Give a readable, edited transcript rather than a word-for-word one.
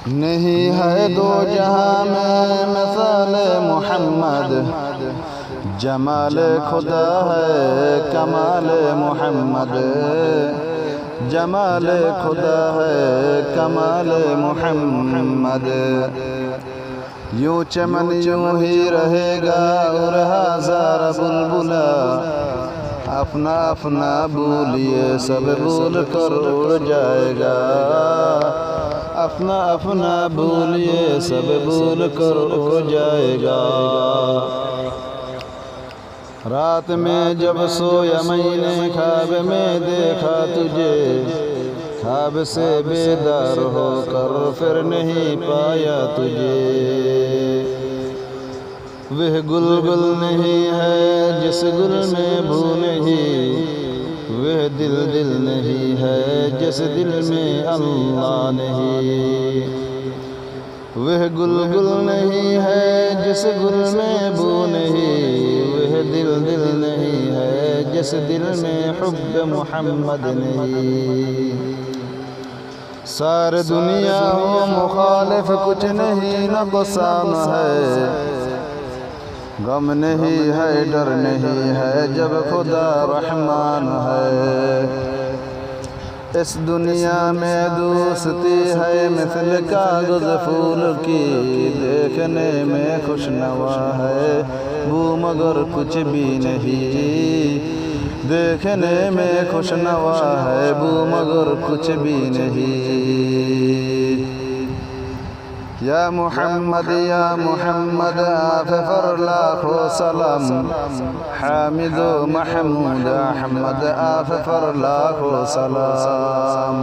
नहीं है दो जहां में मिसाल मोहम्मद, जमाल खुदा है कमाल मोहम्मद, जमाल खुदा है कमाल मोहम्मद। यूं चमन यूं ही रहेगा और हज़ार बुलबुला, अपना अपना भूलिए सब भूल कर उड़ जाएगा, अपना अपना भूलिए सब भूल कर उड़ जाएगा। रात में जब सोया मैंने ख्वाब में देखा तुझे, ख्वाब से बेदार होकर फिर नहीं पाया तुझे। वह गुल गुल नहीं है जिस गुल में भू नहीं, वह दिल दिल नहीं है जिस दिल में अल्लाह नहीं। वह गुल गुल नहीं है जिस गुल में बू नहीं, वह दिल दिल नहीं है जिस दिल में हुब्ब मोहम्मद नहीं। सारी दुनिया हो मुखालिफ कुछ नहीं नुकसान है, गम नहीं है डर नहीं है जब खुदा रहमान है। इस दुनिया में दोस्ती है मिसल कागज़ फूल की, देखने में खुशनवा है वो मगर कुछ भी नहीं, देखने में खुशनवा है वो मगर कुछ भी नहीं। या मोहम्मद आप पर लाखों सलाम, हामिदो महमूद अहमद आप पर लाखों सलाम।